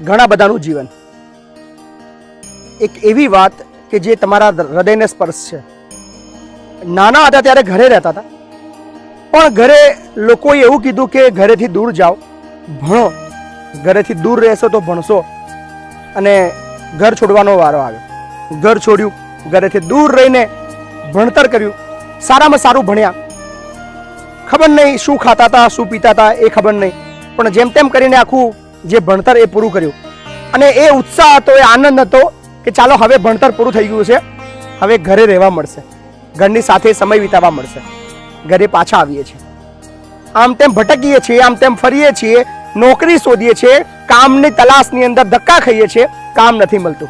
ઘણા બધાનું જીવન. એક એવી વાત કે જે તમારા હૃદયને સ્પર્શ છે. નાના હતા ત્યારે ઘરે રહેતા હતા, પણ ઘરે લોકોએ એવું કીધું કે ઘરેથી દૂર જાઓ, ભણો. ઘરેથી દૂર રહેશો તો ભણશો, અને ઘર છોડવાનો વારો આવ્યો. ઘર છોડ્યું, ઘરેથી દૂર રહીને ભણતર કર્યું, સારામાં સારું ભણ્યા. ખબર નહીં શું ખાતા હતા, શું પીતા હતા એ ખબર નહીં, પણ જેમ તેમ કરીને આખું જે ભણતર એ પૂરું કર્યું. અને એ ઉત્સાહ હતો, એ આનંદ હતો કે ચાલો હવે ભણતર પૂરું થઈ ગયું છે, હવે ઘરે રહેવા મળશે, ઘરની સાથે સમય વિતાવવા મળશે. ઘરે પાછા આવીએ છીએ, આમ તેમ ભટકીએ છીએ, આમ તેમ ફરીએ છીએ, નોકરી શોધીએ છીએ, કામની તલાશની અંદર ધક્કા ખાઈએ છીએ, કામ નથી મળતું.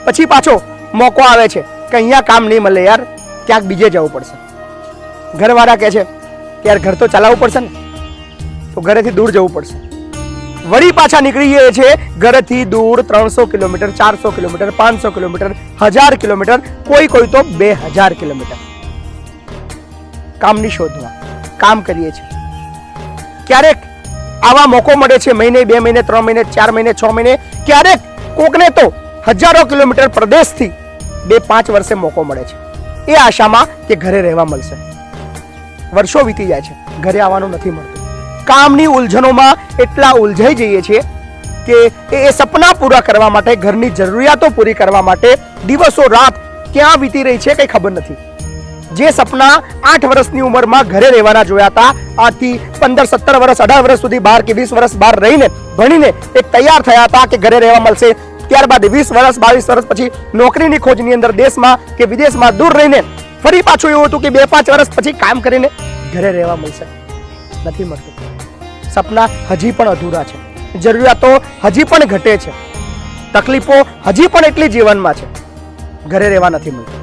પછી પાછો મોકો આવે છે કે અહીંયા કામ નહીં મળે યાર, ક્યાંક બીજે જવું પડશે. ઘરવાળા કહે છે કે યાર ઘર તો ચલાવવું પડશે ને, તો ઘરેથી દૂર જવું પડશે. વળી પાછા નીકળીએ છીએ ઘરેથી દૂર 300 કિલોમીટર, 400 કિલોમીટર, 500 કિલોમીટર, 1000 કિલોમીટર, કોઈ તો 2000 કિલોમીટર કામની શોધમાં કામ કરીએ છીએ. ક્યારેક આવા મોકો મળે છે મહિને, 2 મહિને, 3 મહિને, 4 મહિને, 6 મહિને, ક્યારેક કોકને તો હજારો કિલોમીટર પ્રદેશથી 2-5 વર્ષે મોકો મળે છે, એ આશામાં કે ઘરે રહેવા મળશે. વર્ષો વીતી જાય છે, ઘરે આવવાનું નથી મળતું. કામની ઉલઝનોમાં એટલા ઉલઝાઈ જઈએ છીએ કે એ સપના પૂરા કરવા માટે, ઘરની જરૂરિયાતો પૂરી કરવા માટે દિવસો રાત ક્યાં વીતી રહી છે કંઈ ખબર નથી. જે સપના 8 વર્ષની ઉંમરમાં ઘરે રહેવાના જોયા હતા, આથી 15, 17 વર્ષ, 18 વર્ષ સુધી બહાર કે 20 વર્ષ બહાર રહીને ભણીને એક તૈયાર થયા હતા કે ઘરે રહેવા મળશે. ત્યારબાદ 20 વર્ષ, 22 વર્ષ પછી નોકરીની ખોજની અંદર દેશમાં કે વિદેશમાં દૂર રહીને ફરી પાછું એવું હતું કે 2-5 વર્ષ પછી કામ કરીને ઘરે રહેવા મળશે. નથી મળતું. સપના હજી પણ અધૂરા છે, જરૂરિયાતો હજી પણ ઘટે છે, તકલીફો હજી પણ એટલી જીવનમાં છે, ઘરે રહેવા નથી મળતું.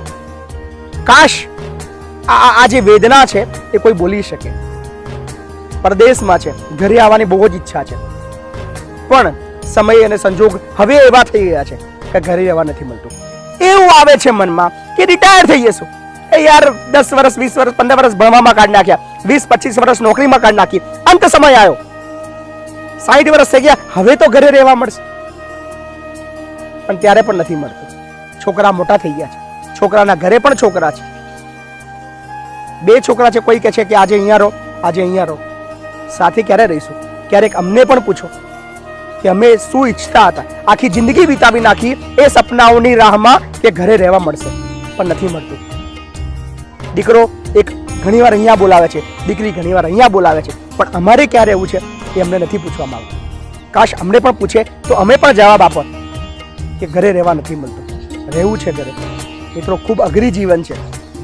કાશ આ જે વેદના છે એ કોઈ બોલી શકે. પરદેશમાં છે, ઘરે આવવાની બહુ જ ઈચ્છા છે, પણ સમય અને સંજોગ હવે એવા થઈ ગયા છે કે ઘરે રહેવા નથી મળતું. એવું આવે છે મનમાં કે રિટાયર થઈ જશું. એ યાર 10 વર્ષ, 20 વર્ષ, 15 વર્ષ ભણવામાં કાઢી નાખ્યા, 20-25 વર્ષ નોકરીમાં કાઢી નાખી, અંત સમય આવ્યો, 60 વર્ષ થઈ ગયા, હવે તો ઘરે રહેવા મળશે. પણ ત્યારે પણ નથી મળતું. છોકરા મોટા થઈ ગયા છે, છોકરાના ઘરે પણ છોકરા છે, 2 છોકરા છે. કોઈ કહે છે કે આજે અહીંયા રહો, આજે અહીંયા રહો. સાથે ક્યારે રહીશું? ક્યારેક અમને પણ પૂછો કે અમે શું ઈચ્છતા હતા, આખી જિંદગી વિતાવી નાખી એ સપનાઓની રાહમાં કે ઘરે રહેવા મળશે, પણ નથી મળતું. દીકરો એક ઘણીવાર અહીંયા બોલાવે છે, દીકરી ઘણીવાર અહીંયા બોલાવે છે, પણ અમારે ક્યારે રહેવું છે એ અમને નથી પૂછવામાં આવતું. કાશ અમને પણ પૂછે તો અમે પણ જવાબ આપો કે ઘરે રહેવા નથી મળતું. રહેવું છે ઘરે. મિત્રો, ખૂબ અઘરી જીવન છે.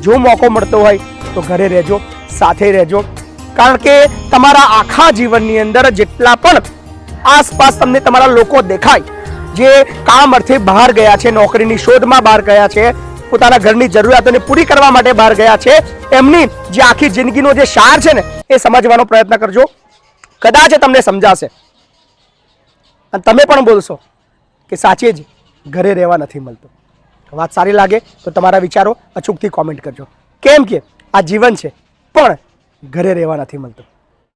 જો મોકો મળતો હોય તો ઘરે રહેજો, સાથે રહેજો, કારણ કે તમારા આખા જીવનની અંદર જેટલા પણ આસપાસ તમને તમારા લોકો દેખાય, જે કામ અર્થે બહાર ગયા છે, નોકરીની શોધમાં બહાર ગયા છે, પોતાના ઘરની જરૂરિયાતોને પૂરી કરવા માટે બહાર ગયા છે, એમની જે આખી જિંદગીનો જે સાર છે ને એ સમજવાનો પ્રયત્ન કરજો. કદાચ તમને સમજાશે અને તમે પણ બોલશો કે સાચે જ ઘરે રહેવા નથી મળતું. વાત સારી લાગે તો તમારા વિચારો અચૂકથી કોમેન્ટ કરજો. કેમ કે આ જીવન છે, પણ ઘરે રહેવા નથી મળતું.